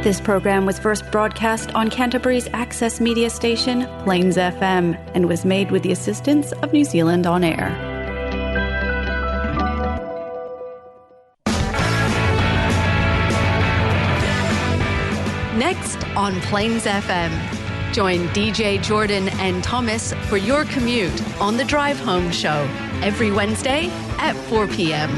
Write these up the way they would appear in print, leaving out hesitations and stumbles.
This program was first broadcast on Canterbury's access media station, Plains FM, and was made with the assistance of New Zealand On Air. Next on Plains FM, join DJ Jordan and Thomas for your commute on the Drive Home Show every Wednesday at 4 p.m.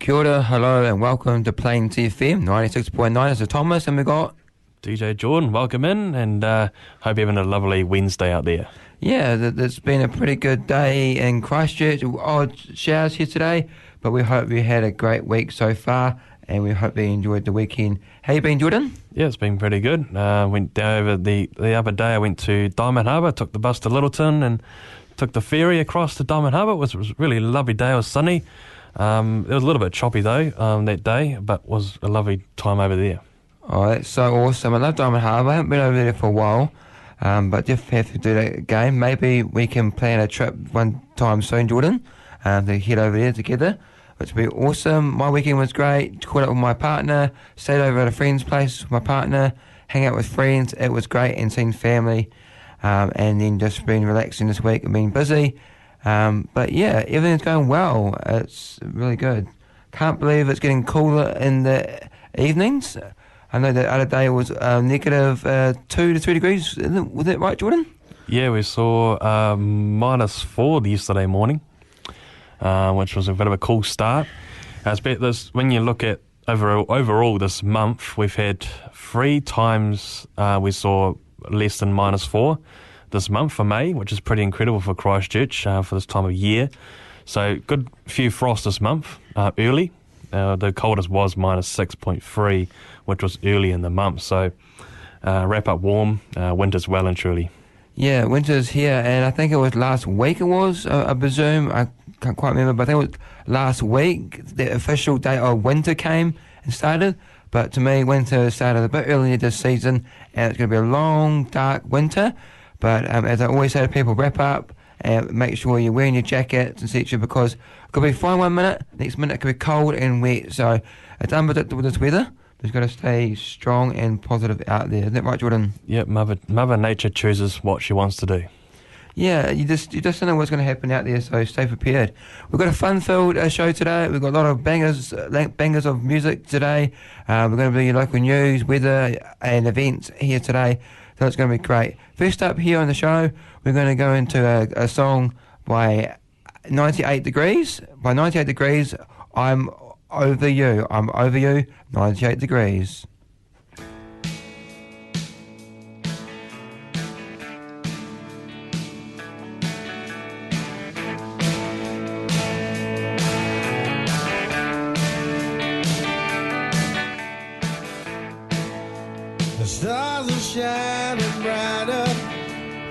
Kia ora, hello and welcome to Plains FM 96.9. This is Thomas and we got DJ Jordan. Welcome in and hope you're having a lovely Wednesday out there. Yeah, it's been a pretty good day in Christchurch. Odd showers here today, but we hope you had a great week so far and we hope you enjoyed the weekend. How you been, Jordan? Yeah, it's been pretty good. Went down over the other day. I went to Diamond Harbour, took the bus to Littleton and took the ferry across to Diamond Harbour. It was really a lovely day. It was sunny. It was a little bit choppy though that day, but was a lovely time over there. Oh, that's so awesome. I love Diamond Harbour. I haven't been over there for a while, but just have to do that again. Maybe we can plan a trip one time soon, Jordan, to head over there together, which would be awesome. My weekend was great. Caught up with my partner, stayed over at a friend's place with my partner, hang out with friends. It was great, and seen family, and then just been relaxing this week and been busy. But yeah, everything's going well. It's really good. Can't believe it's getting cooler in the evenings. I know the other day it was negative 2 to 3 degrees. Was that right, Jordan? Yeah, we saw -4 yesterday morning, which was a bit of a cool start. When you look at overall this month, we've had 3 times we saw less than -4 this month for May, which is pretty incredible for Christchurch for this time of year. So good few frost this month, early. The coldest was -6.3, which was early in the month. So wrap up warm, winter's well and truly. Yeah, winter's here, and I think it was last week it was, I presume. I can't quite remember, but I think it was last week the official date of winter came and started. But to me, winter started a bit earlier this season, and it's going to be a long, dark winter. But as I always say to people, wrap up and make sure you're wearing your jackets, etc. because it could be fine 1 minute, next minute it could be cold and wet. So it's unpredictable, this weather. You've got to stay strong and positive out there. Isn't that right, Jordan? Yeah, Mother Nature chooses what she wants to do. Yeah, you just don't know what's going to happen out there, so stay prepared. We've got a fun-filled show today. We've got a lot of bangers of music today. We're going to be local news, weather and events here today. So it's going to be great. First up here on the show, we're going to go into a song by 98 Degrees. By 98 Degrees, I'm Over You. I'm Over You, 98 Degrees. The stars are shining brighter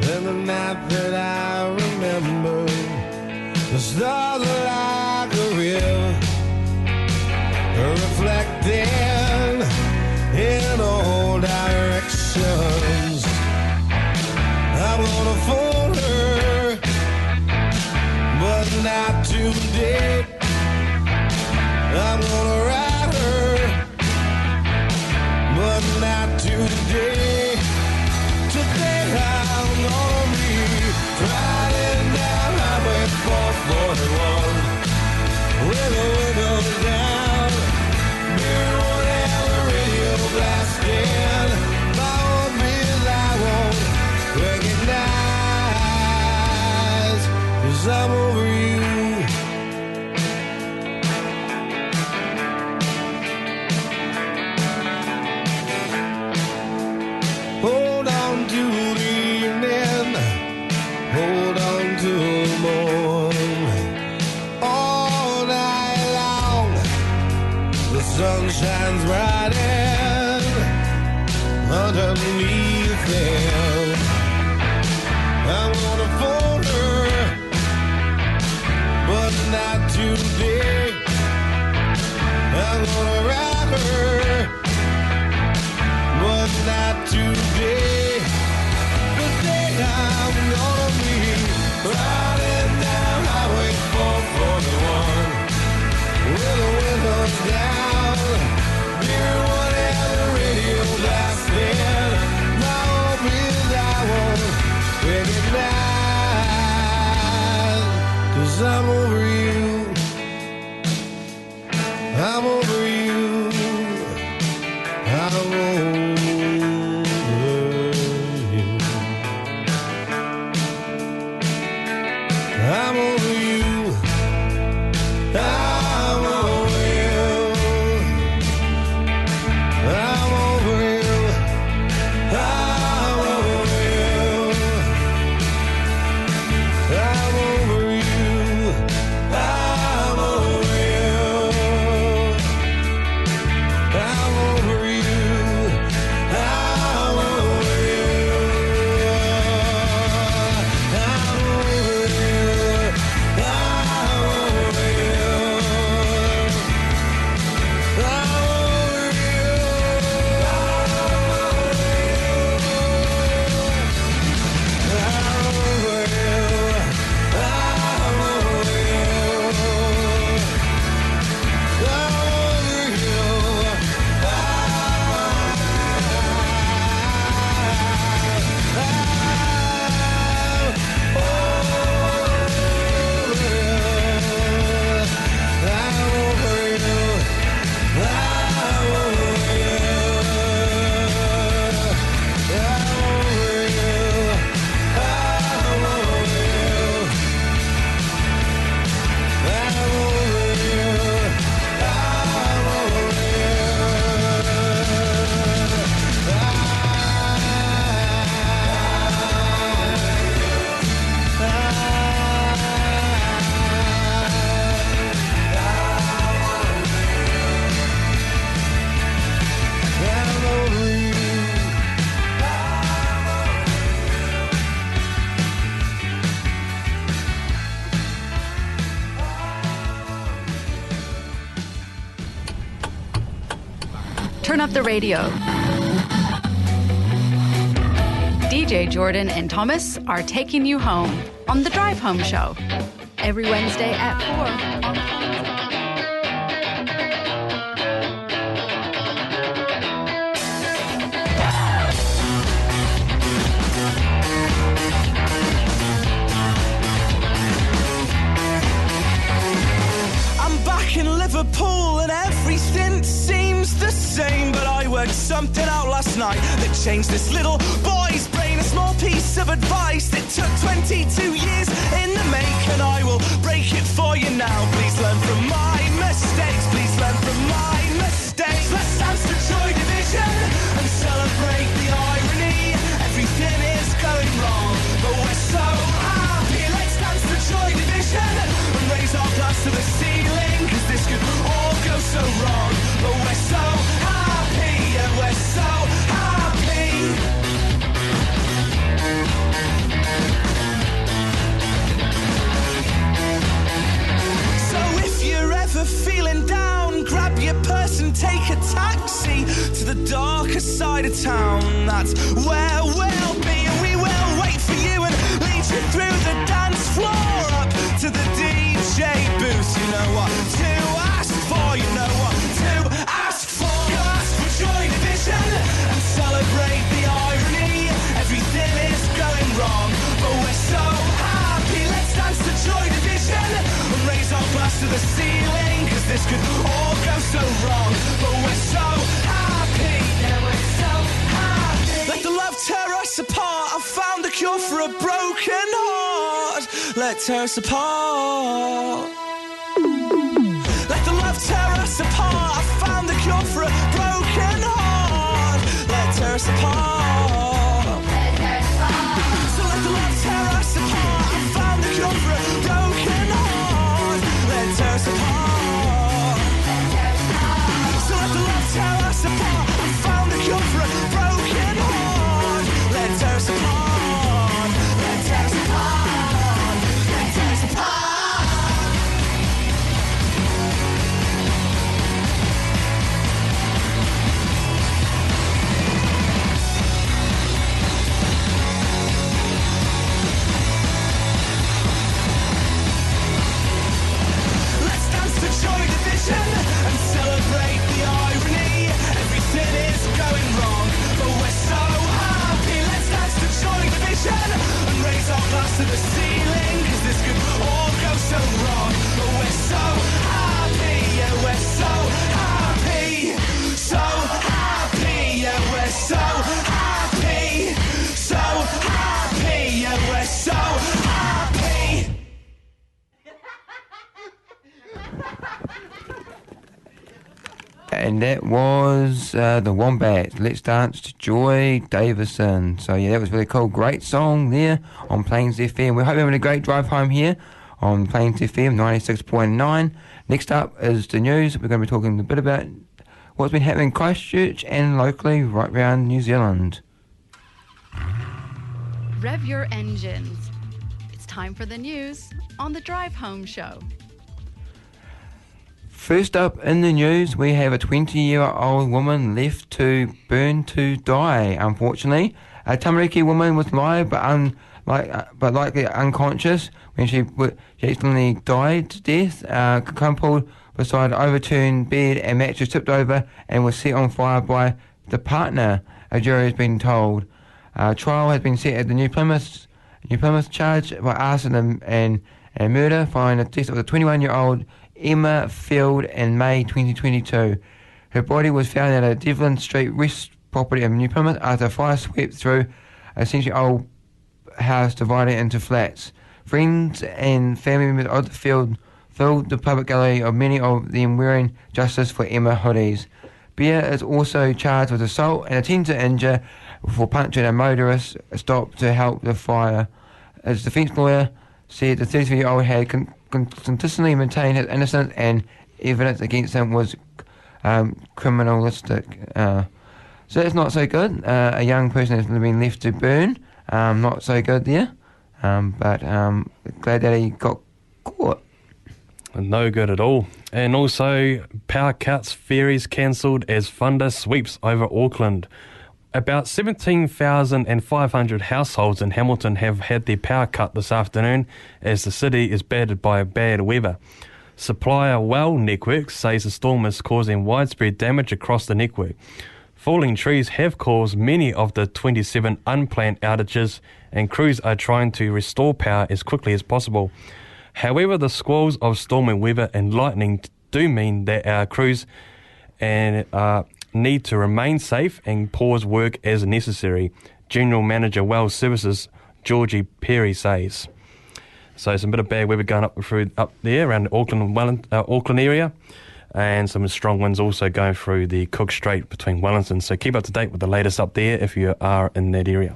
than the night that I remember. The stars are like a river, reflecting in all directions. I wanna phone her, but not today. I wanna ride her, but not today. Today I'm gonna be riding down Highway 441 with the windows down, beer one and the radio blasting. My own beers I won't recognize, 'cause I'm over you. Hold on to the evening, hold on to the morning. All night long, the sun shines bright and underneath them. I'm gonna phone her, but not today. I'm gonna ride her, but not today. Today I'm gonna be riding down Highway 441 with the windows down, over you. I'm over you. I'm over you. I'm over you. I'm over you. I'm over you. I'm over you. I'm over you. I'm over you. I'm over you. I'm over you. I'm over you. Turn up the radio. DJ Jordan and Thomas are taking you home on The Drive Home Show. Every Wednesday at 4 on Liverpool and everything seems the same, but I worked something out last night that changed this little boy's brain. A small piece of advice that took 22 years in the make, and I will break it for you now. Please learn from my mistakes. Please learn from my mistakes. Let's dance to Joy Division and celebrate the irony. Everything is going wrong, but we're so happy. Let's dance to Joy Division and raise our glass to the ceiling, 'cause this could all go so wrong, but we're so happy, and we're so happy. So if you're ever feeling down, grab your purse and take a taxi to the darker side of town. That's where we'll be, and we will wait for you and lead you through the dance floor up to the DJ booth. You know what to ask for, you know what to ask for. You ask for Joy Division and celebrate the irony. Everything is going wrong, but we're so happy. Let's dance to Joy Division and raise our glass to the ceiling, 'cause this could all go so wrong, but we're so happy. Yeah, we're so happy. Let the love tear us apart. I found the cure for a broken heart. Let tear us apart. Let the love tear us apart. I found the cure for a broken heart. Let tear us apart. So let the love tear us apart. I found the cure for a broken heart. Let tear us apart. So let the love tear us apart. I found the cure for a broken heart. Let tear us apart. Let tear us apart. Let tear us apart. And that was the Wombats. Let's Dance to Joy Davison. So yeah, that was really cool. Great song there on Plains FM. We hope you're having a great drive home here on Plains FM 96.9. Next up is the news. We're going to be talking a bit about what's been happening in Christchurch and locally right around New Zealand. Rev your engines. It's time for the news on the Drive Home Show. First up in the news, we have a 20-year-old woman left to burn to die, unfortunately. A Tamariki woman was alive but likely unconscious when she accidentally died to death. Crumpled beside an overturned bed and mattress tipped over and was set on fire by the partner, a jury has been told. Trial has been set at the New Plymouth charge by arson and murder following the death of the 21-year-old Emma Field in May 2022. Her body was found at a Devlin Street West property in New Plymouth after a fire swept through a century-old house divided into flats. Friends and family members of the field filled the public gallery, of many of them wearing justice for Emma hoodies. Beer is also charged with assault and intent to injure for punching a motorist stop to help the fire. His defence lawyer said the 33-year-old had consistently maintained his innocence and evidence against him was criminalistic. So that's not so good. A young person has been left to burn. Not so good there. But glad that he got caught. No good at all. And also, power cuts, ferries cancelled as thunder sweeps over Auckland. About 17,500 households in Hamilton have had their power cut this afternoon as the city is battered by bad weather. Supplier Well Networks says the storm is causing widespread damage across the network. Falling trees have caused many of the 27 unplanned outages, and crews are trying to restore power as quickly as possible. However, the squalls of stormy weather and lightning do mean that our crews need to remain safe and pause work as necessary, General Manager Wells Services Georgie Perry says. So some bit of bad weather going up there around the Auckland area, and some strong winds also going through the Cook Strait between Wellington. So keep up to date with the latest up there if you are in that area.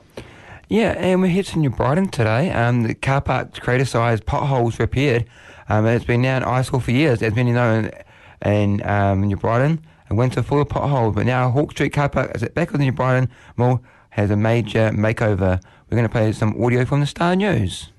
Yeah, and we're here to New Brighton today. The car park crater-sized potholes repaired. It's been now an eyesore for years, as many know in New Brighton. A winter full of potholes, but now Hawke Street car park is at back of the New Brighton Mall has a major makeover. We're going to play some audio from the Star News.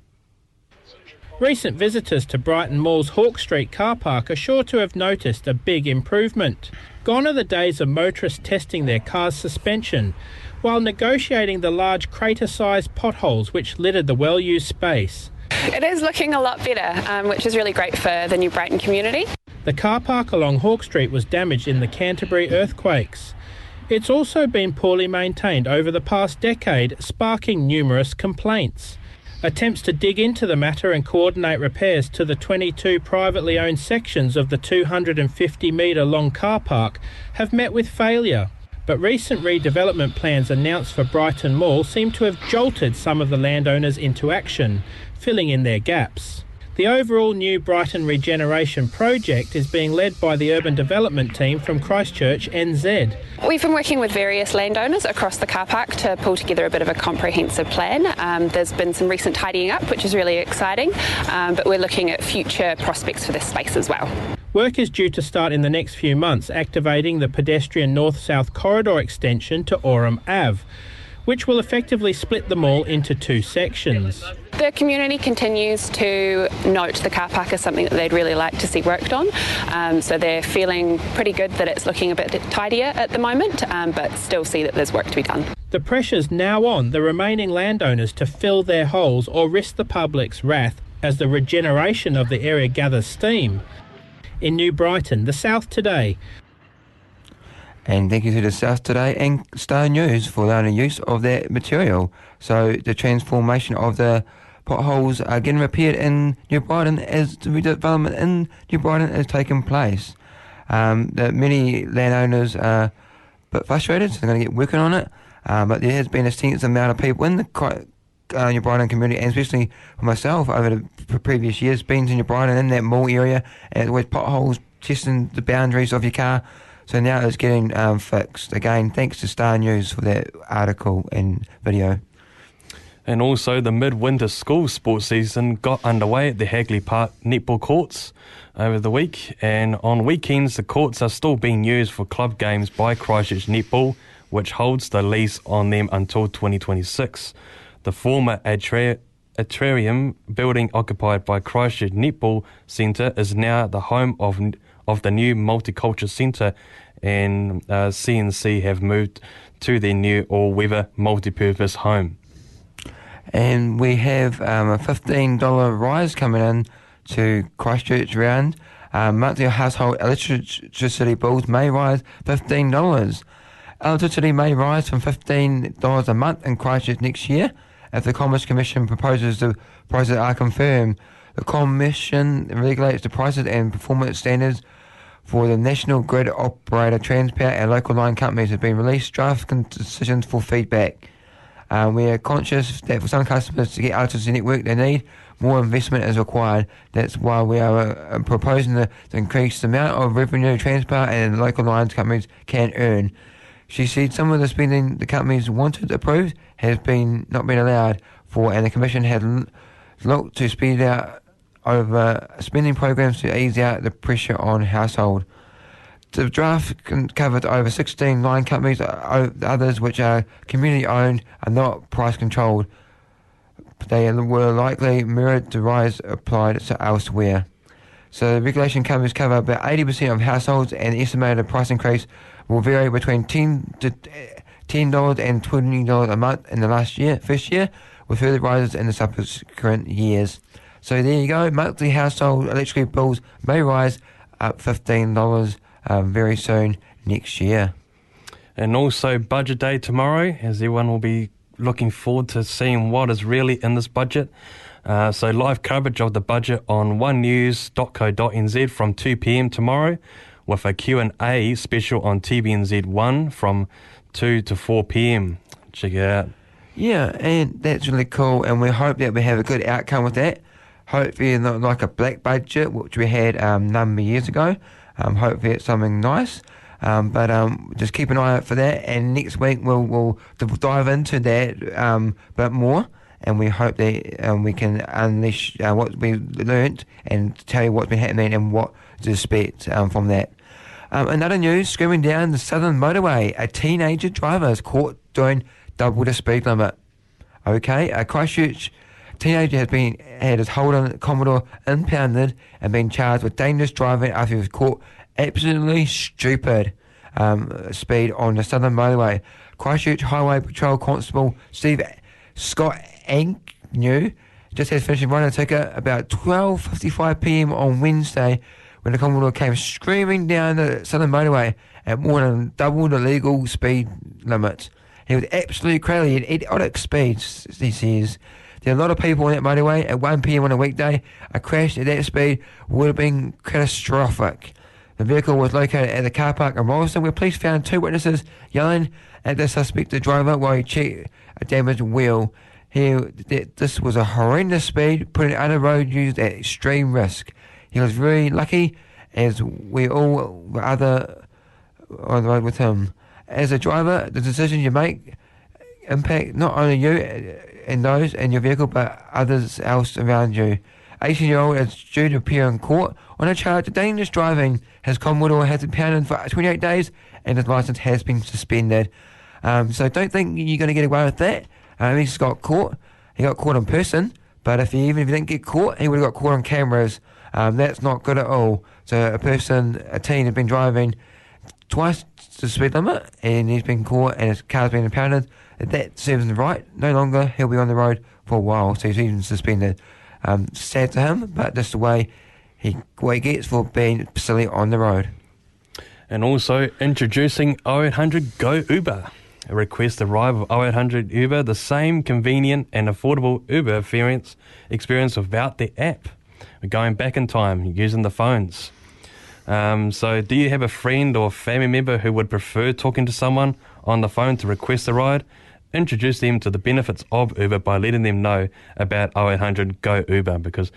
Recent visitors to Brighton Mall's Hawke Street car park are sure to have noticed a big improvement. Gone are the days of motorists testing their car's suspension while negotiating the large crater-sized potholes which littered the well-used space. It is looking a lot better, which is really great for the New Brighton community. The car park along Hawke Street was damaged in the Canterbury earthquakes. It's also been poorly maintained over the past decade, sparking numerous complaints. Attempts to dig into the matter and coordinate repairs to the 22 privately owned sections of the 250-metre long car park have met with failure. But recent redevelopment plans announced for Brighton Mall seem to have jolted some of the landowners into action, filling in their gaps. The overall New Brighton regeneration project is being led by the urban development team from Christchurch NZ. We've been working with various landowners across the car park to pull together a bit of a comprehensive plan. There's been some recent tidying up, which is really exciting, but we're looking at future prospects for this space as well. Work is due to start in the next few months, activating the pedestrian north-south corridor extension to Oram Ave, which will effectively split the mall into two sections. The community continues to note the car park as something that they'd really like to see worked on. So they're feeling pretty good that it's looking a bit tidier at the moment, but still see that there's work to be done. The pressure's now on the remaining landowners to fill their holes or risk the public's wrath as the regeneration of the area gathers steam. In New Brighton, the South Today. And thank you to the South Today and Star News for allowing the use of that material. So the transformation of the potholes are getting repaired in New Brighton as the redevelopment in New Brighton is taking place. The many landowners are a bit frustrated, so they're going to get working on it. But there has been a extensive amount of people in the New Brighton community, and especially for myself over the previous years, been to New Brighton in that mall area, and with potholes, testing the boundaries of your car So now it's getting fixed. Again, thanks to Star News for that article and video. And also, the midwinter school sports season got underway at the Hagley Park netball courts over the week. And on weekends, the courts are still being used for club games by Christchurch Netball, which holds the lease on them until 2026. The former atrium building occupied by Christchurch Netball Centre is now the home of the new Multicultural Centre, and CNC have moved to their new all-weather multi-purpose home. And we have a $15 rise coming in to Christchurch round. Monthly household electricity bills may rise $15. Electricity may rise from $15 a month in Christchurch next year if the Commerce Commission proposes the prices are confirmed. The Commission regulates the prices and performance standards for the National Grid Operator, Transpower and local line companies have been released draft decisions for feedback. We are conscious that for some customers to get electricity network they need, more investment is required. That's why we are proposing to increase the amount of revenue Transpower and local lines companies can earn. She said some of the spending the companies wanted approved has not been allowed for, and the Commission had looked to speed out over spending programs to ease out the pressure on household. The draft covered over 16 line companies. Others, which are community owned, are not price controlled. They were likely mirrored the rise applied to elsewhere. So the regulation companies cover about 80% of households, and the estimated price increase will vary between $10 and $20 a month in the first year, with further rises in the subsequent years. So there you go. Monthly household electricity bills may rise up $15 very soon next year. And also Budget Day tomorrow, as everyone will be looking forward to seeing what is really in this budget. So live coverage of the budget on onenews.co.nz from 2 p.m. tomorrow, with a Q&A special on TVNZ1 from 2 to 4 p.m. Check it out. Yeah, and that's really cool, and we hope that we have a good outcome with that. Hopefully not like a black budget, which we had a number of years ago. Hopefully it's something nice. But just keep an eye out for that, and next week we'll dive into that a bit more, and we hope that we can unleash what we learnt and tell you what's been happening and what to expect from that. Another news, screaming down the Southern Motorway, a teenager driver is caught doing double the speed limit. Okay, a Christchurch teenager had his Holden Commodore impounded and been charged with dangerous driving after he was caught absolutely stupid speed on the Southern Motorway. Christchurch Highway Patrol Constable Scott Anknew just has finished running a ticket about 12:55 p.m. on Wednesday when the Commodore came screaming down the Southern Motorway at more than double the legal speed limit. He was absolutely crazy at idiotic speeds, he says. There are a lot of people on that motorway at 1 p.m. on a weekday. A crash at that speed would have been catastrophic. The vehicle was located at the car park in Rolleston, where police found two witnesses yelling at the suspected driver while he checked a damaged wheel. This was a horrendous speed, putting other road users at extreme risk. He was very lucky, as we all were on the road with him. As a driver, the decisions you make impact not only you and those in your vehicle, but others else around you. 18-year-old is due to appear in court on a charge of dangerous driving. His Commodore has been impounded for 28 days and his licence has been suspended. So don't think you're going to get away with that. He just got caught. He got caught in person, but even if he didn't get caught, he would have got caught on cameras. That's not good at all. So a teen has been driving twice the speed limit and he's been caught and his car's been impounded. That serves him right. No longer he'll be on the road for a while, so he's even suspended. Sad to him, but that's the way he gets for being silly on the road. And also introducing 0800 Go Uber. Request the ride of 0800 Uber, the same convenient and affordable Uber experience without the app. We're going back in time using the phones. So do you have a friend or family member who would prefer talking to someone on the phone to request a ride? Introduce them to the benefits of Uber by letting them know about 0800 Go Uber, because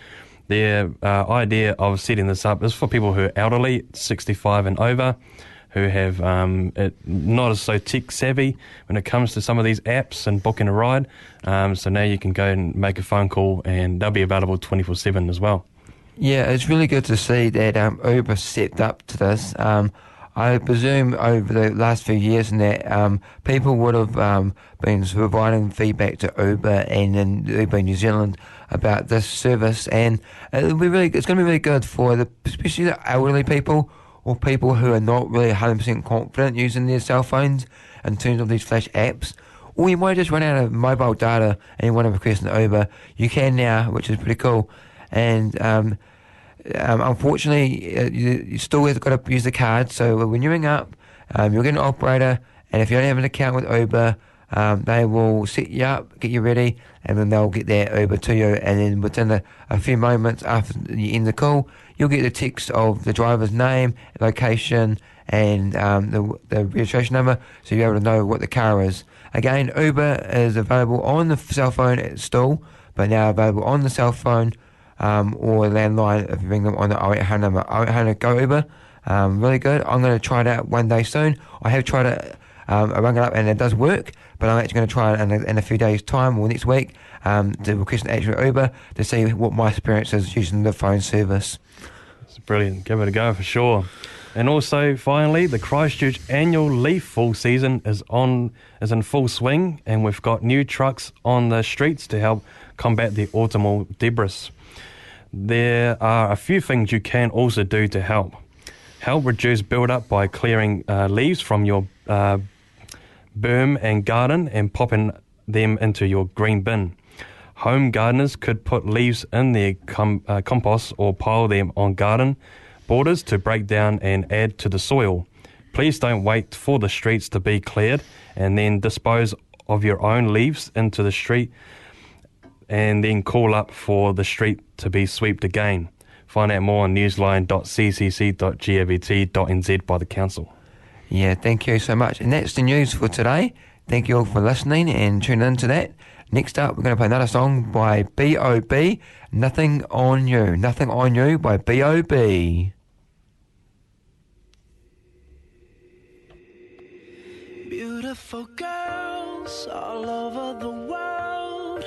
their idea of setting this up is for people who are elderly, 65 and over, who have it not as so tech savvy when it comes to some of these apps and booking a ride. So now you can go and make a phone call, and they'll be available 24/7 as well. Yeah, it's really good to see that Uber stepped up to this. I presume over the last few years and that people would have been providing feedback to Uber and in Uber New Zealand about this service, and it's going to be really good for especially the elderly people or people who are not really 100% confident using their cell phones in terms of these flash apps. Or you might just run out of mobile data and you want to request an Uber. You can now, which is pretty cool. And unfortunately, you still have got to use the card. So when you ring up, you'll get an operator, and if you don't have an account with Uber, they will set you up, get you ready, and then they'll get that Uber to you. And then within a few moments after you end the call, you'll get the text of the driver's name, location, and the registration number, so you're able to know what the car is. Again, Uber is available on the cell phone still, but now available on the cell phone or landline if you ring them on the 0800 number. 0800 Go Uber, really good. I'm going to try it out one day soon. I have tried it, I rung it up and it does work, but I'm actually going to try it in a few days' time or next week to request an actual Uber to see what my experience is using the phone service. It's brilliant. Give it a go for sure. And also, finally, the Christchurch annual leaf fall season is in full swing, and we've got new trucks on the streets to help combat the autumnal debris. There are a few things you can also do to help. Help reduce build-up by clearing leaves from your berm and garden and popping them into your green bin. Home gardeners could put leaves in their compost or pile them on garden borders to break down and add to the soil. Please don't wait for the streets to be cleared and then dispose of your own leaves into the street and then call up for the street to be swept again. Find out more on newsline.ccc.gavt.nz by the council. Yeah, thank you so much. And that's the news for today. Thank you all for listening and tuning in to that. Next up, we're going to play another song by B.O.B. Nothing on You. Nothing on You by B.O.B. Beautiful girls all over the world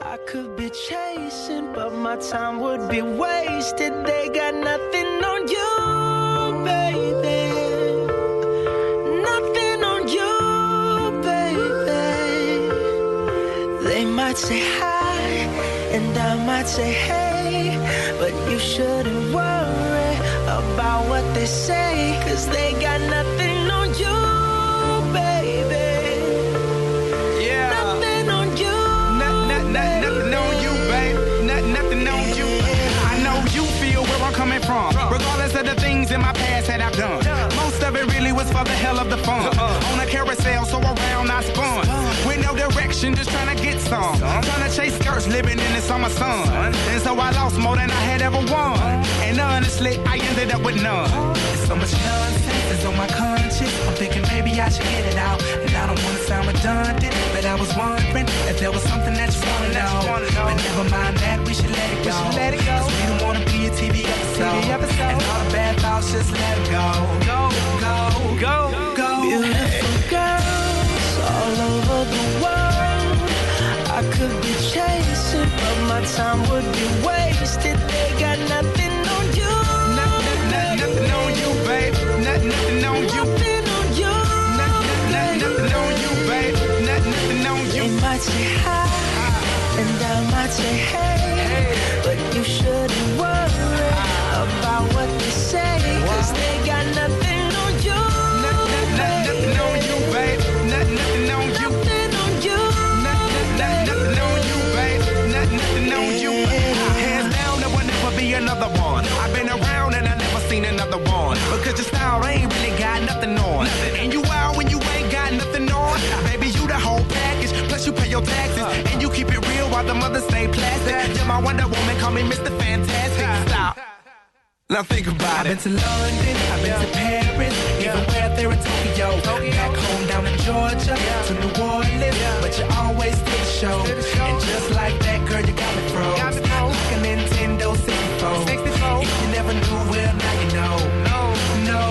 I could be chasing, but my time would be wasted. They got nothing on you, baby. Nothing on you, baby. They might say hi, and I might say hey, but you shouldn't worry about what they say, 'cause they got nothing on you, baby. Yeah. Nothing on you. Nothing on you, babe. Nothing on you. I know you feel where I'm coming from, regardless of the things in my past that I've done. Most of it really was for the hell of the fun. On a carousel, so around I spun. With no direction, just trying to get some. Trying to chase skirts, living in the summer sun. And so I lost more than I had ever won. And honestly, I ended up with none. There's so much nonsense is on my conscience. I'm thinking maybe I should get it out. And I don't want to sound redundant, but I was wondering if there was something that you want to know. But never mind that, we should let it go. 'Cause we don't want to be a TV episode. And all the bad thoughts, just let it go. Go, go, go, go. Beautiful girls all over the world I could be chasing, but my time would be wasted. They got nothing on you. Nothing on you, babe. Nothing on you. Nothing on you. Nothing on you, babe. Nothing on you. They might say hi, and I might say hey, but you shouldn't worry about what they say, 'cause they got nothing on you. Nothing on you, babe. Nothing on you. Nothing on you. Nothing on you, babe. Nothing on you. Hands down, there will never be another one. I've been around and I never seen another one. Because your style ain't really got nothing on. And you out when you ain't got nothing on. Baby, you the whole package. Plus you pay your taxes. And you keep it real while the mothers stay plastic. You're my Wonder Woman, call me Mr. Fantastic. Stop. Now think about it. I've been to London, I've been to Paris, even where there in Tokyo. Back home down in Georgia, to New Orleans, but you always did the show. And just like that, girl, you got me froze. Like a Nintendo 64. If you never knew, well, now you know. No.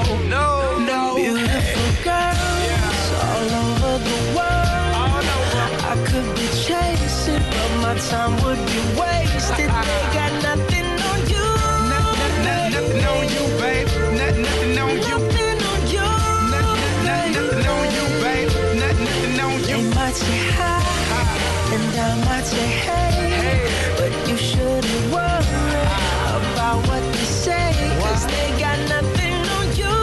my time would be wasted. They got nothing on you. Nothing on you, babe. Nothing on you. Nothing on you. Nothing on you, babe. Nothing on you. They might say hi, and I might say hey, but you shouldn't worry about what they say, 'cause they got nothing on you.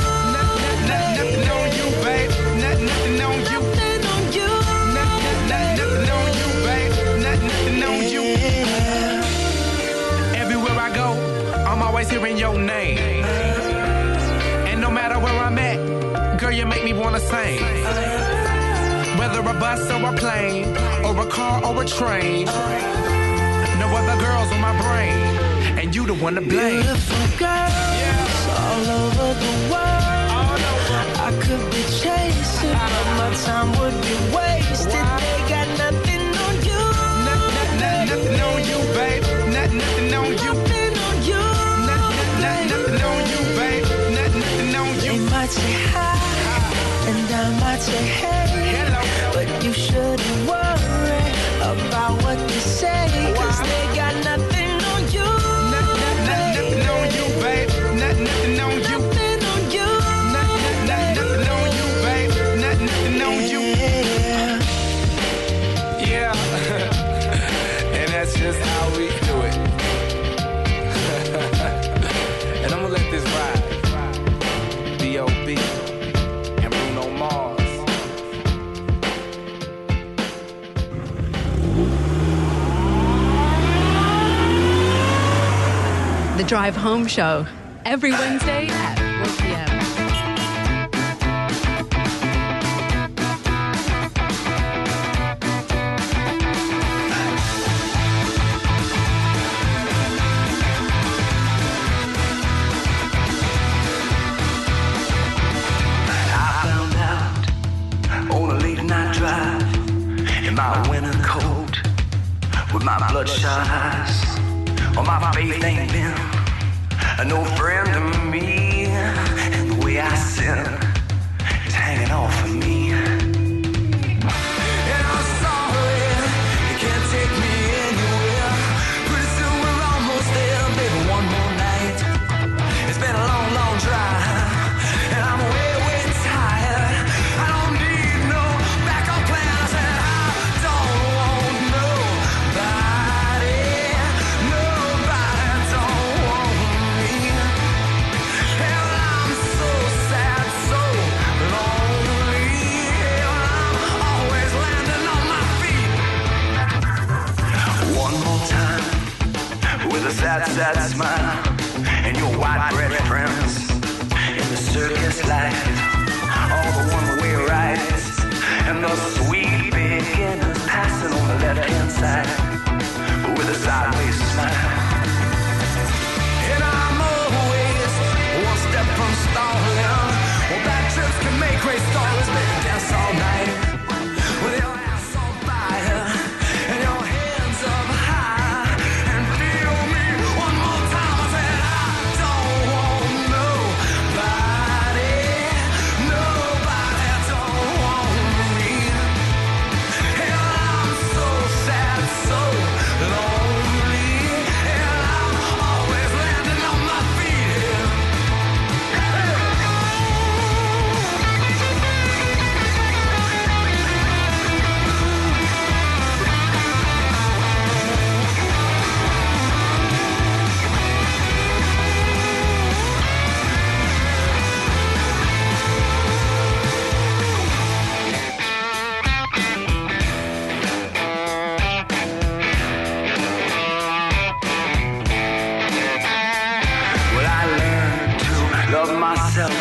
Nothing on you, babe. Nothing on you. Nothing on you. Nothing on you, babe. Nothing on you. Everywhere I go, I'm always hearing your name. And no matter where I'm at, girl, you make me wanna sing. Whether a bus or a plane, or a car or a train, no other girls on my brain, and you the one to blame. Beautiful girls all over the world. I could be chasing, but my time would be wasted. They got nothing on you. Nothing on you, babe. Nothing on you. Nothing on you. Nothing on you, babe. Nothing on you. They might say hi, and I might say hey, but you shouldn't worry about what they say, 'cause they got nothing on you. Nothing on you, babe. Nothing on you. Nothing on you. Nothing on you, babe. Nothing on you. Yeah. And that's just how we do it. And I'm gonna let this ride. B.O.B. and Bruno Mars. The Drive Home Show, every Wednesday at 4 p.m. My winter coat, with my bloodshot eyes, oh my faith ain't been no friend to me, and the way I sin is hanging off of me. And I'm sorry, you can't take me anywhere. Pretty soon we're almost there, baby, one more night. It's been a long, long drive, and I'm way, way tired. I don't need no backup plan. I said sad smile and your white bread friends in the circus life, all the one-way rides and the sweet beginners passing on the left-hand side with a sideways smile. And I'm always one step from stalling. Well, bad trips can make great stories, baby, dance all night with your ass on fire and your hands up high.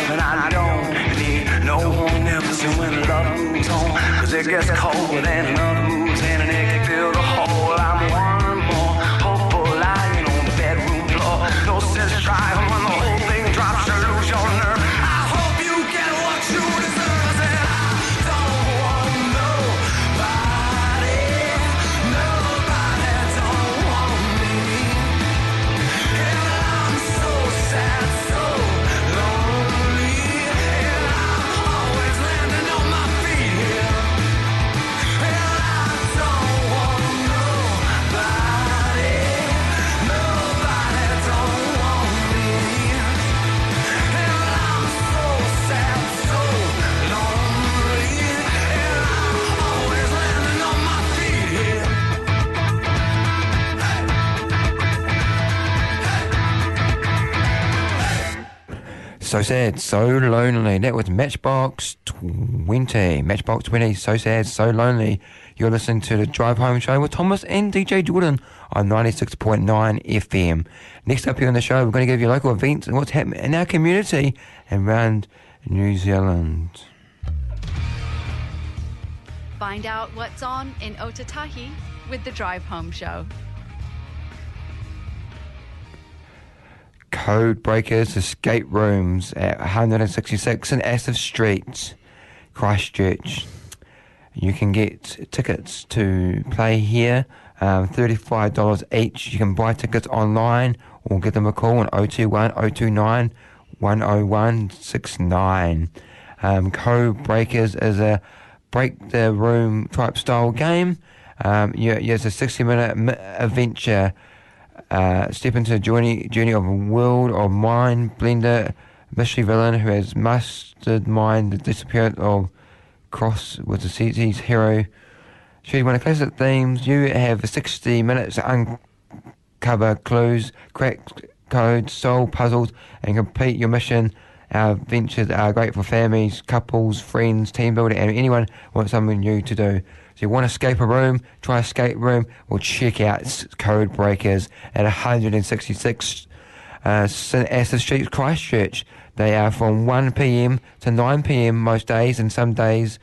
And I don't need no one else. And when love moves on, 'cause it gets cold and love moves in and it can fill the hole. I'm one more hopeful lying on the bedroom floor. No sense trying when the whole thing drops, you lose your nerve. I hope you get what you deserve. And I don't want nobody don't want me. And I'm so sad, so lonely. And I'm always landing on my feet here. And I So Sad, So Lonely. That was Matchbox 20. Matchbox 20, So Sad, So Lonely. You're listening to the Drive Home Show with Thomas and DJ Jordan on 96.9 FM. Next up here on the show, we're going to give you local events and what's happening in our community and around New Zealand. Find out what's on in Otatahi with the Drive Home Show. Code Breakers Escape Rooms at 166 in Asif Street, Christchurch. You can get tickets to play here, $35 each. You can buy tickets online or give them a call on 021 029 10169. Code Breakers is a break the room type style game. It's a 60-minute adventure. Step into the journey of a world of mind blender mystery villain who has mastermind the disappearance of Cross with the city's hero. Choose one of the classic themes. You have 60 minutes to uncover clues, crack codes, solve puzzles, and complete your mission. Our adventures are great for families, couples, friends, team building, and anyone who wants something new to do. So you want to escape a room, try escape room, or check out Code Breakers at 166 St. Astor Street, Christchurch. They are from 1 p.m. to 9 p.m. most days, and some days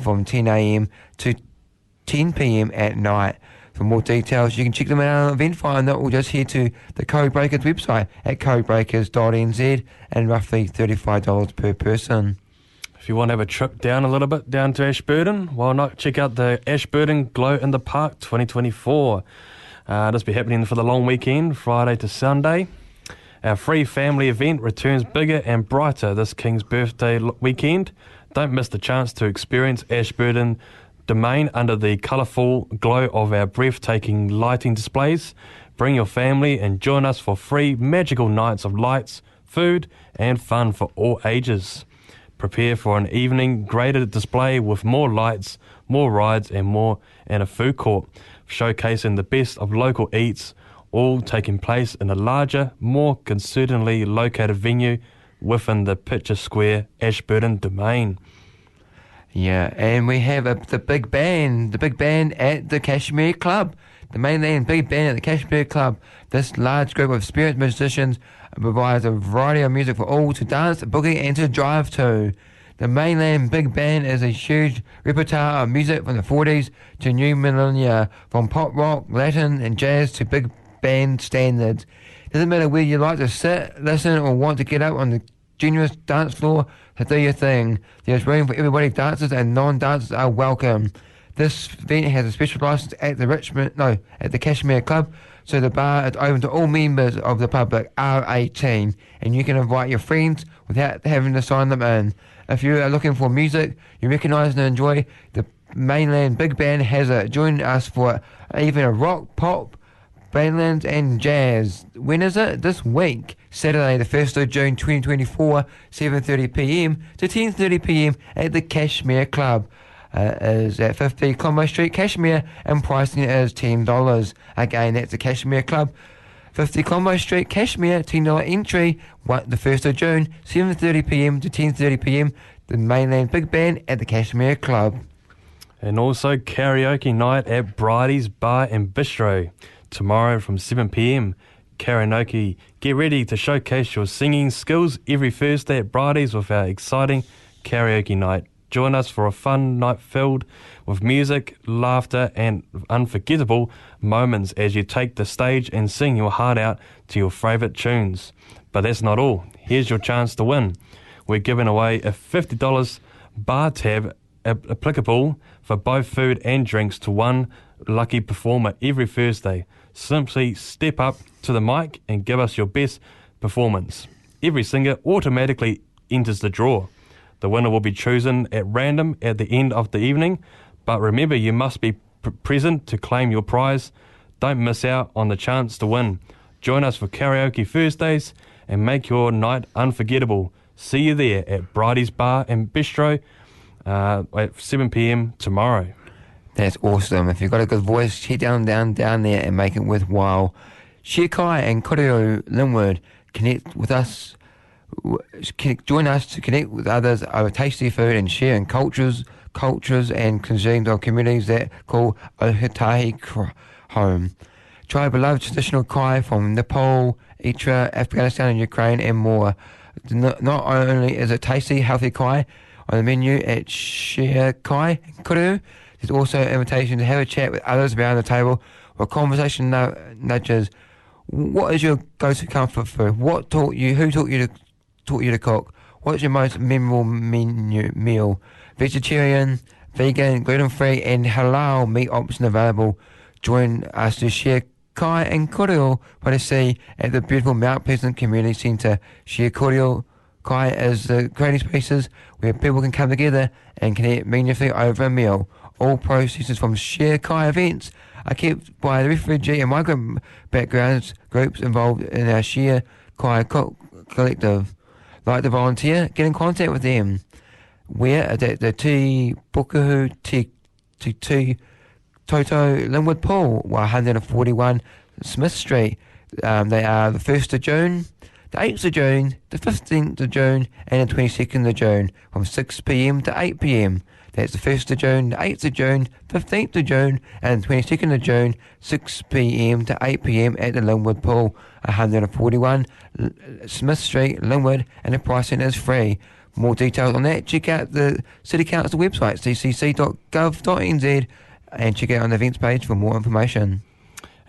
from 10 a.m. to 10 p.m. at night. For more details, you can check them out on Event Finder or just head to the Code Breakers website at codebreakers.nz and roughly $35 per person. If you want to have a trip down a little bit, down to Ashburton, why not check out the Ashburton Glow in the Park 2024. This will be happening for the long weekend, Friday to Sunday. Our free family event returns bigger and brighter this King's birthday weekend. Don't miss the chance to experience Ashburton Domain under the colourful glow of our breathtaking lighting displays. Bring your family and join us for free magical nights of lights, food and fun for all ages. Prepare for an evening graded display with more lights, more rides and a food court, showcasing the best of local eats, all taking place in a larger, more concertedly located venue within the Picture Square Ashburton Domain. Yeah, and we have the big band at the Kashmir Club. The mainland big band at the Kashmir Club. This large group of experienced musicians provides a variety of music for all to dance, boogie and to drive to. The mainland big band is a huge repertoire of music from the 40s to new millennia, from pop rock, Latin and jazz to big band standards. Doesn't matter where you like to sit, listen or want to get up on the generous dance floor to do your thing. There's room for everybody. Dancers and non-dancers are welcome. This event has a special license at the Kashmir Club, so the bar is open to all members of the public, R18, and you can invite your friends without having to sign them in. If you are looking for music you recognise and enjoy, the mainland big band has it. Join us for even a rock, pop, Ballads and Jazz. When is it? This week, Saturday the 1st of June 2024, 7:30pm to 10:30pm at the Kashmir Club. Is at 50 Conway Street, Kashmir, and pricing is $10. Again, that's the Kashmir Club, 50 Conway Street, Kashmir, $10 entry, the 1st of June, 7:30pm to 10:30pm, the mainland big band at the Kashmir Club. And also karaoke night at Bridie's Bar and Bistro. Tomorrow from 7pm, karaoke. Get ready to showcase your singing skills every Thursday at Bridie's with our exciting karaoke night. Join us for a fun night filled with music, laughter and unforgettable moments as you take the stage and sing your heart out to your favourite tunes. But that's not all. Here's your chance to win. We're giving away a $50 bar tab applicable for both food and drinks to one lucky performer every Thursday. Simply step up to the mic and give us your best performance. Every singer automatically enters the draw. The winner will be chosen at random at the end of the evening, but remember you must be present to claim your prize. Don't miss out on the chance to win. Join us for Karaoke Thursdays and make your night unforgettable. See you there at Bridie's Bar and Bistro at 7pm tomorrow. That's awesome. If you've got a good voice, head down there and make it worthwhile. Shekai and Koreo Linwood connect with us Join us to connect with others over tasty food and share in cultures and cuisines of communities that call Ohitahi home. Try beloved traditional kai from Nepal, Eritrea, Afghanistan and Ukraine and more. Not only is it tasty, healthy kai on the menu at Share Kai and Kuru, there's also an invitation to have a chat with others around the table or conversation nudges. What is your go-to comfort food? What taught you? Who taught you to cook? What's your most memorable meal? Vegetarian, vegan, gluten-free and halal meat option available. Join us to share kai and kōrero Parisei at the beautiful Mount Pleasant Community Centre. Share kōrero kai is the creating spaces where people can come together and connect meaningfully over a meal. All processes from Share Kai events are kept by the refugee and migrant backgrounds groups involved in our Share Kai collective. Like to volunteer, get in contact with them. We're at the Te Pukahu Te Toto Linwood Pool, 141 Smith Street. They are the 1st of June, the 8th of June, the 15th of June and the 22nd of June from 6pm to 8pm. That's the 1st of June, the 8th of June, 15th of June and the 22nd of June, 6pm to 8pm at the Linwood Pool, 141 Smith Street, Linwood, and the pricing is free. More details on that, check out the City Council website, ccc.gov.nz, and check out on the events page for more information.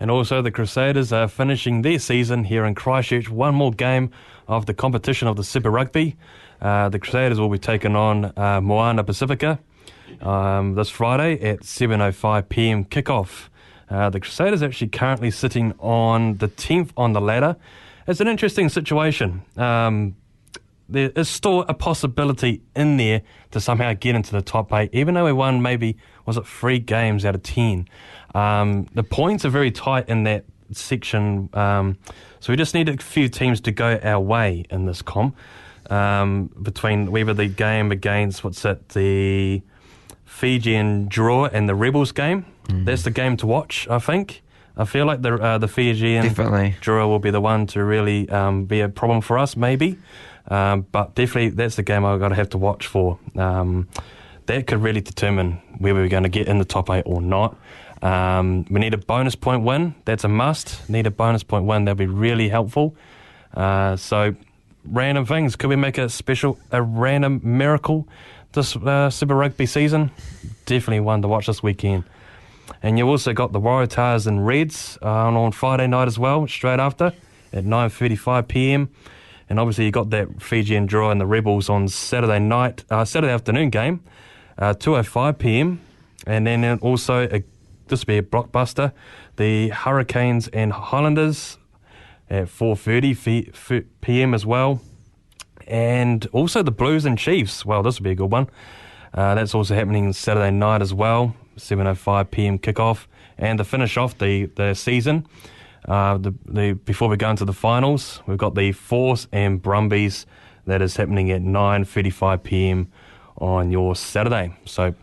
And also the Crusaders are finishing their season here in Christchurch. One more game of the competition of the Super Rugby. The Crusaders will be taking on Moana Pacifica this Friday at 7:05pm kickoff. The Crusaders are actually currently sitting on the 10th on the ladder. It's an interesting situation. There is still a possibility in there to somehow get into the top 8, even though we won maybe, 3 games out of 10. The points are very tight in that section, so we just need a few teams to go our way in this comp. Between whether the game against, the Fijian draw and the Rebels game, that's the game to watch, I think. I feel like the Fijian draw will be the one to really be a problem for us, maybe. But definitely that's the game I've got to have to watch for. That could really determine whether we're going to get in the top 8 or not. We need a bonus point win. That's a must. Need a bonus point win. That'll be really helpful. So random things. Could we make a random miracle this Super Rugby season? Definitely one to watch this weekend. And you've also got the Waratahs and Reds on Friday night as well, straight after at 9:35pm. And obviously you got that Fijian draw and the Rebels on Saturday afternoon game, 2:05pm. And then also, this will be a blockbuster, the Hurricanes and Highlanders at 4:30pm as well. And also the Blues and Chiefs. Well, this will be a good one. That's also happening Saturday night as well, 7:05pm kickoff. And to finish off the season, before we go into the finals, we've got the Force and Brumbies that is happening at 9:35pm on your Saturday. So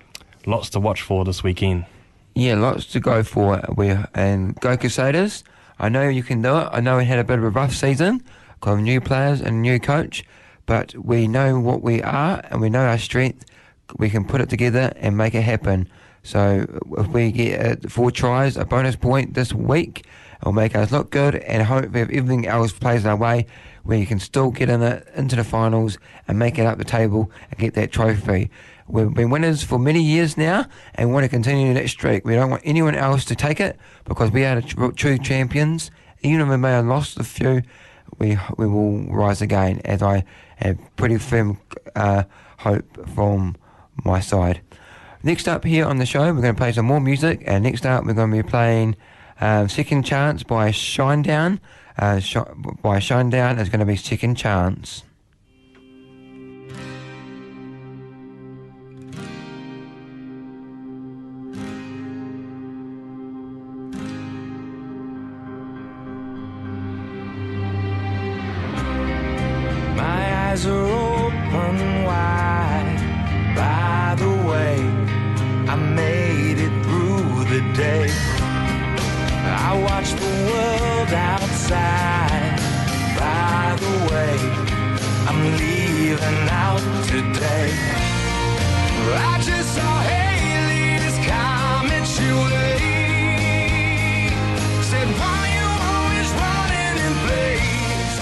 lots to watch for this weekend. Yeah, lots to go for. And go Crusaders. I know you can do it. I know we had a bit of a rough season, got new players and a new coach, but we know what we are and we know our strength. We can put it together and make it happen. So if we get 4 tries, a bonus point this week, it'll make us look good, and hopefully if everything else plays our way, we can still get into the finals and make it up the table and get that trophy. We've been winners for many years now and want to continue that streak. We don't want anyone else to take it because we are the true champions. Even if we may have lost a few, we will rise again, as I have pretty firm hope from my side. Next up here on the show, we're going to play some more music, and next up we're going to be playing Second Chance by Shinedown. By Shinedown is going to be Second Chance. My eyes are open wide. By the way, I made it through the day. I watched the world outside. By the way, I I'm leaving out today. I just saw Haley's commentary way. Said, why you always running in place?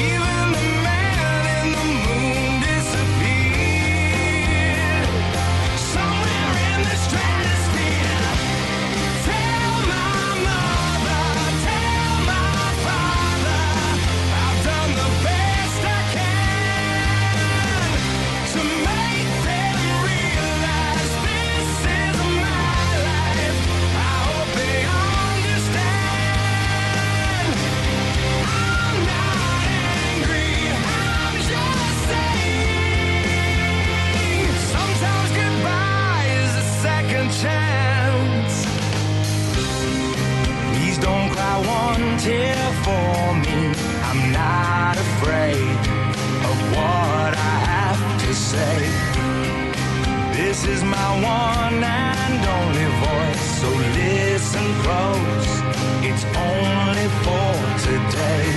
Even the man in the moon disappeared. Somewhere in the stratosphere. Tell my mother, tell my father, I've done the best I can to make them realize this is my life. I hope they understand. I'm not angry, I'm just saying. Sometimes goodbye is a second chance. Please don't cry one tear for me. I'm not afraid of what I have to say. This is my one and only voice, so listen close. It's only for today.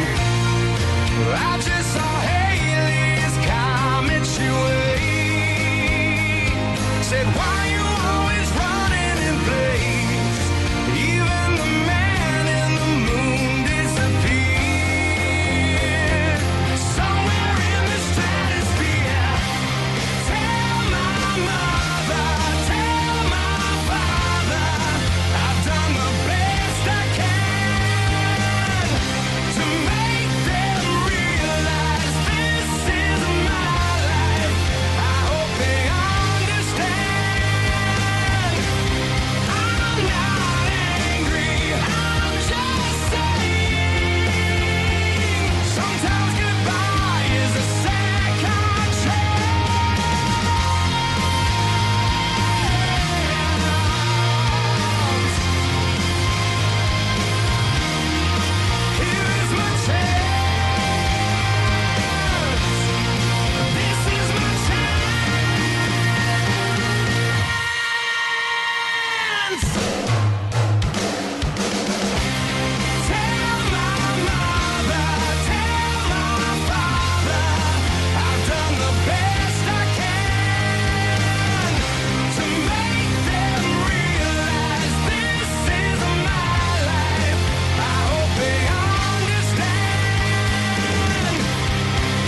I just saw Haley's commentary way. Said, why you always running in place? Even the man in the moon disappeared. Somewhere in the stratosphere. Tell my mother, tell my father, I've done the best I can to make them realize this is my life. I hope they understand. I'm not angry, I'm just saying. Sometimes goodbye is a second chance. Here's my chance. This is my chance. Tell my mother, tell my father, I've done the best I can to make them realize this is my life. I hope they understand.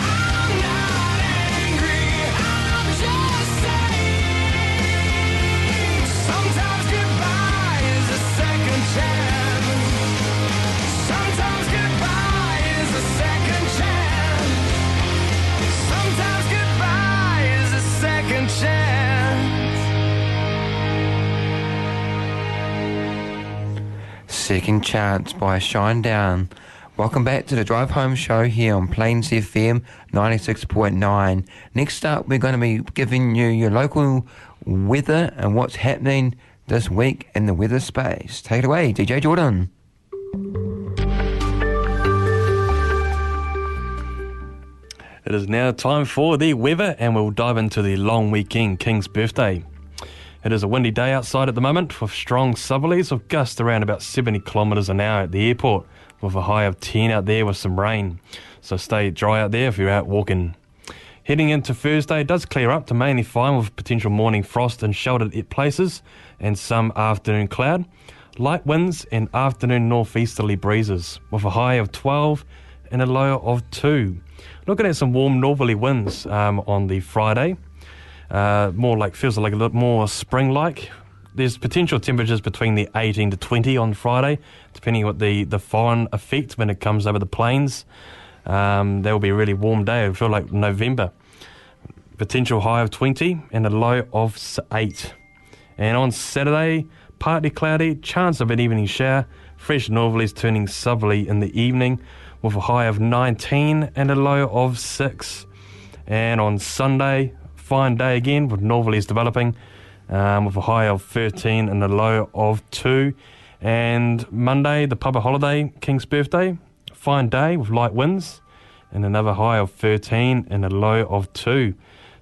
I'm not angry, I'm just saying. Sometimes goodbye is a second chance. Sometimes goodbye is a second chance. Sometimes goodbye is a second chance. Second Chance by Shinedown. Welcome back to the Drive Home Show here on Plains FM 96.9. Next up, we're going to be giving you your local weather and what's happening this week in the weather space. Take it away, DJ Jordan. It is now time for the weather, and we'll dive into the long weekend, King's birthday. It is a windy day outside at the moment, with strong southerlies of gusts around about 70 kilometres an hour at the airport, with a high of 10 out there with some rain. So stay dry out there if you're out walking. Heading into Thursday, it does clear up to mainly fine, with potential morning frost in sheltered places and some afternoon cloud. Light winds and afternoon northeasterly breezes, with a high of 12 and a low of 2. Looking at some warm northerly winds on the Friday. Feels like a little more spring-like. There's potential temperatures between the 18 to 20 on Friday, depending on what the foreign effect when it comes over the plains. That will be a really warm day. It'll feel like November. Potential high of 20 and a low of 8. And on Saturday, partly cloudy, chance of an evening shower. Fresh northerlies turning southerly in the evening, with a high of 19 and a low of 6. And on Sunday, fine day again with northerlies developing, with a high of 13 and a low of 2. And Monday, the public holiday, King's birthday, fine day with light winds and another high of 13 and a low of 2.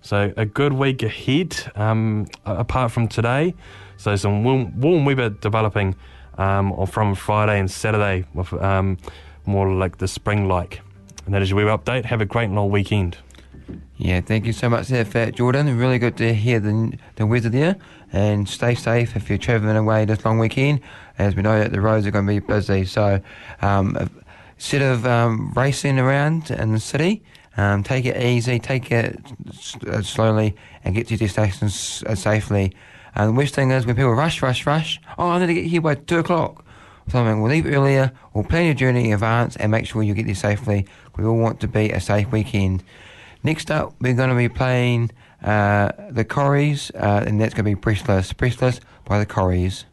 So a good week ahead, apart from today. So some warm weather developing from Friday and Saturday, with more like the spring-like. And that is your weather update. Have a great long weekend. Yeah, thank you so much there, Fat Jordan. Really good to hear the weather there. And stay safe if you're travelling away this long weekend, as we know that the roads are going to be busy. So instead of racing around in the city, take it easy, take it slowly, and get to your destination safely. And the worst thing is when people rush, oh, I need to get here by 2 o'clock. Something, we'll leave earlier, we'll plan your journey in advance and make sure you get there safely. We all want to be a safe weekend. Next up, we're going to be playing the Corries, and that's going to be Breathless. Breathless by the Corries.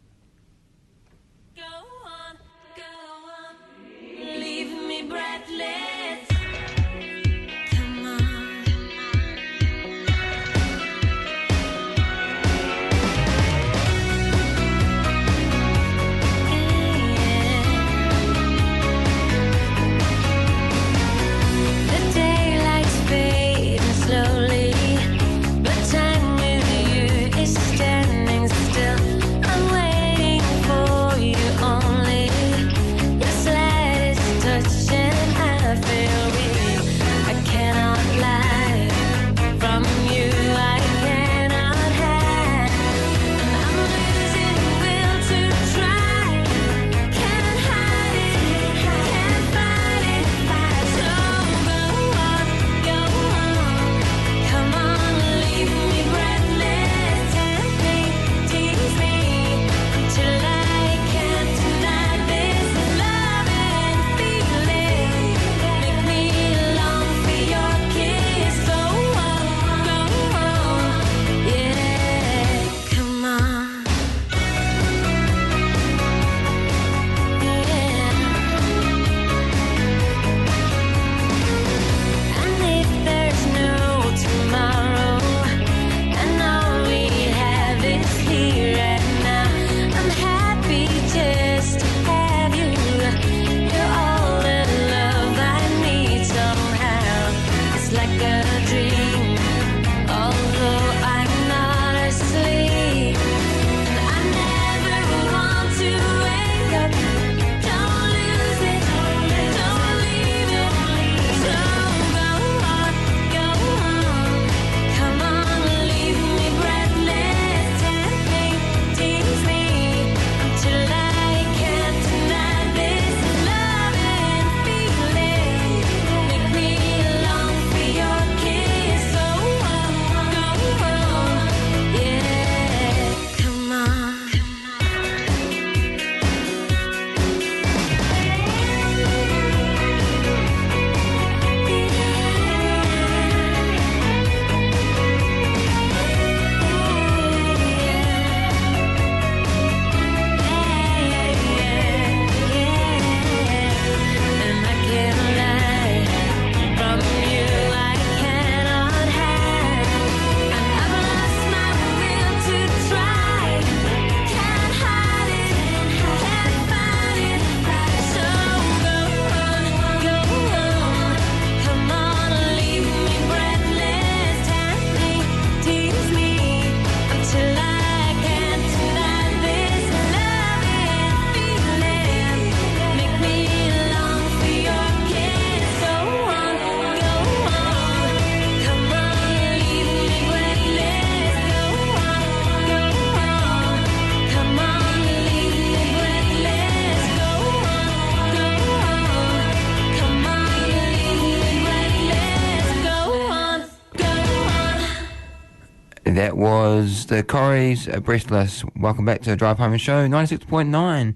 That was the Corries, Breathless. Welcome back to the Drive Home Show, 96.9.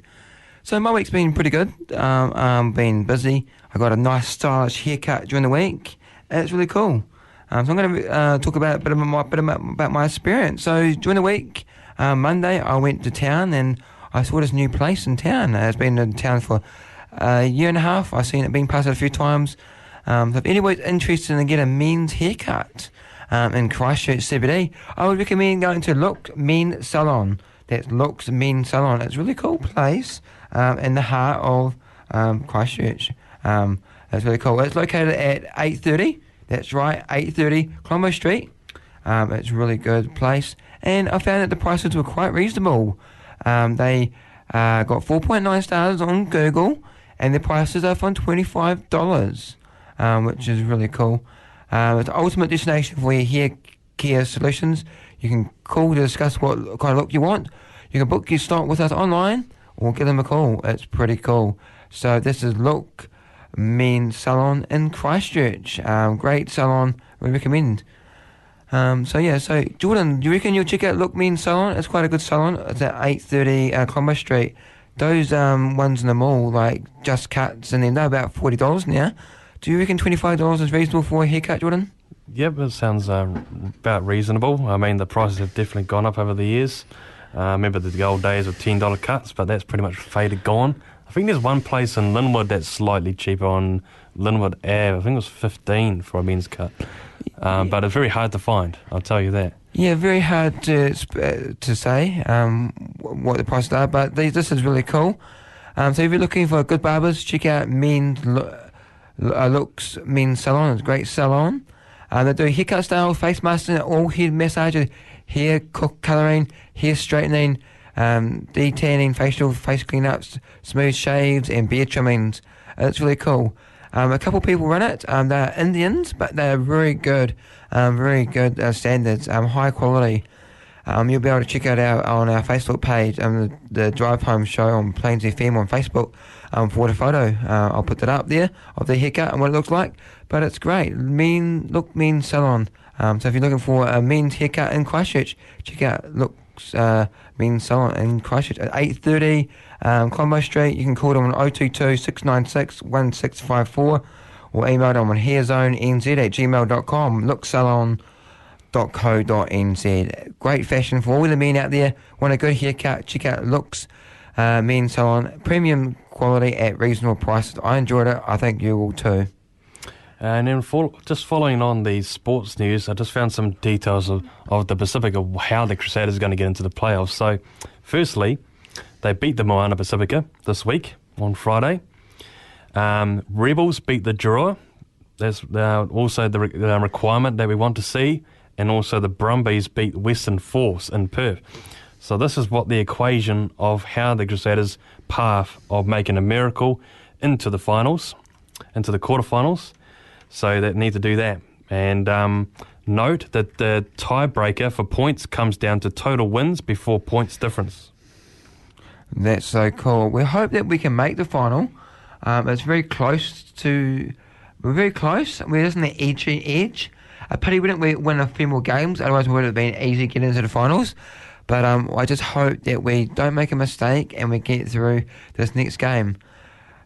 So my week's been pretty good. Been busy. I got a nice stylish haircut during the week. It's really cool. So I'm going to talk about a bit about my experience. So during the week, Monday, I went to town and I saw this new place in town. It's been in town for a year and a half. I've seen it being passed a few times. So if anyone's interested in getting a men's haircut in Christchurch CBD, I would recommend going to Look Men Salon. That's Look's Men Salon. It's a really cool place in the heart of Christchurch. It's really cool. It's located at 830. That's right, 830 Colombo Street. It's a really good place. And I found that the prices were quite reasonable. They got 4.9 stars on Google, and the prices are from $25, which is really cool. It's the ultimate destination for your hair care solutions. You can call to discuss what kind of look you want. You can book your slot with us online or give them a call. It's pretty cool. So this is Look Men Salon in Christchurch. Great salon, we recommend. So Jordan, do you reckon you'll check out Look Men Salon? It's quite a good salon. It's at 830 Commerce Street. Those ones in the mall, like Just Cuts, and then they're about $40 now. Do you reckon $25 is reasonable for a haircut, Jordan? Yep, it sounds about reasonable. I mean, the prices have definitely gone up over the years. Remember the old days with $10 cuts, but that's pretty much faded, gone. I think there's one place in Linwood that's slightly cheaper on Linwood Ave. I think it was $15 for a men's cut. But it's very hard to find, I'll tell you that. Yeah, very hard to say what the prices are, but this is really cool. So if you're looking for good barbers, check out Looks Men's Salon. It's a great salon. They do haircut style, face masking, all head massage, hair colouring, hair straightening, detanning, face clean-ups, smooth shaves, and beard trimmings. It's really cool. A couple of people run it. They're Indians, but they're very good standards, high quality. You'll be able to check it out on our Facebook page, the Drive Home Show on Plains FM on Facebook for the photo. I'll put that up there of the haircut and what it looks like. But it's great. Look Men's Salon. So if you're looking for a men's haircut in Christchurch, check out Looks Men's Salon in Christchurch at 830 Combo Street. You can call them on 022 696 1654 or email them on hairzonenz@gmail.com. looksalon.co.nz. Great fashion for all the men out there. Want a good haircut? Check out Looks Men's Salon. Premium quality at reasonable prices. I enjoyed it. I think you will too. And then just following on the sports news, I just found some details of the Pacifica, of how the Crusaders are going to get into the playoffs. So, firstly, they beat the Moana Pacifica this week on Friday. Rebels beat the Drua. That's also the requirement that we want to see. And also the Brumbies beat Western Force in Perth. So this is what the equation of how the Crusaders' path of making a miracle into the finals, into the quarterfinals. So they need to do that. And note that the tiebreaker for points comes down to total wins before points difference. That's so cool. We hope that we can make the final. It's very close to... We're very close. We're just in the edge. A pity we didn't win a few more games. Otherwise it would have been easy getting into the finals. But I just hope that we don't make a mistake and we get through this next game.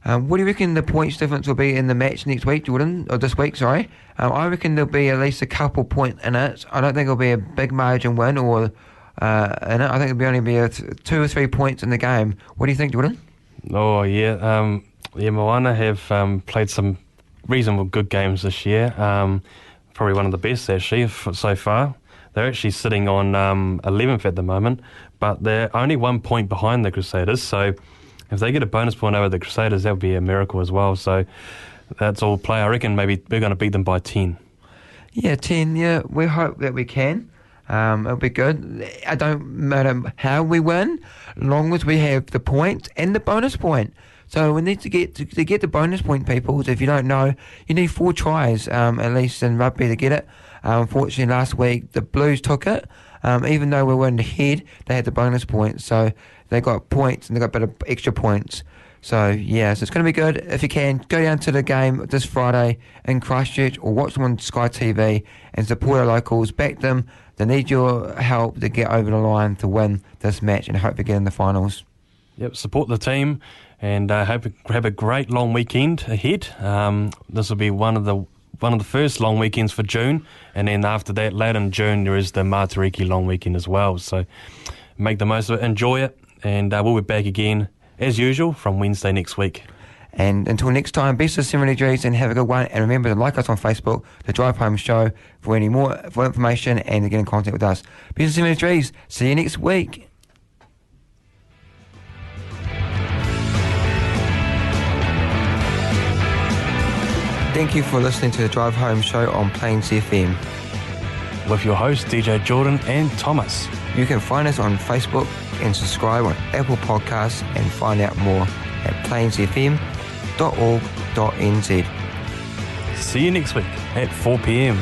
What do you reckon the points difference will be in the match next week, Jordan? Or this week, sorry. I reckon there'll be at least a couple points in it. I don't think it'll be a big margin win or in it. I think it'll only be 2 or 3 points in the game. What do you think, Jordan? Oh, yeah. Moana have played some reasonable good games this year. Probably one of the best, actually, so far. They're actually sitting on 11th at the moment, but they're only 1 point behind the Crusaders, so if they get a bonus point over the Crusaders, that would be a miracle as well. So that's all play. I reckon maybe we're going to beat them by 10. Yeah, 10, yeah. We hope that we can. It'll be good. It don't matter how we win, long as we have the point and the bonus point. So we need to get the bonus point, people. If you don't know, you need 4 tries, at least in rugby, to get it. Unfortunately, last week, the Blues took it. Even though we weren't ahead, they had the bonus points. So they got points and they got a bit of extra points. So, yeah, so it's going to be good. If you can, go down to the game this Friday in Christchurch or watch them on Sky TV and support our locals, back them. They need your help to get over the line to win this match and hope to get in the finals. Yep, support the team and hope you have a great long weekend ahead. This will be one of the first long weekends for June, and then after that, later in June, there is the Matariki long weekend as well. So make the most of it, enjoy it, and we'll be back again, as usual, from Wednesday next week. And until next time, best of 7 degrees and have a good one. And remember to like us on Facebook, The Drive Home Show, for information and to get in contact with us. Best of 7 degrees. See you next week. Thank you for listening to The Drive Home Show on Plains FM. With your hosts, DJ Jordan and Thomas. You can find us on Facebook and subscribe on Apple Podcasts and find out more at plainsfm.org.nz. See you next week at 4 p.m.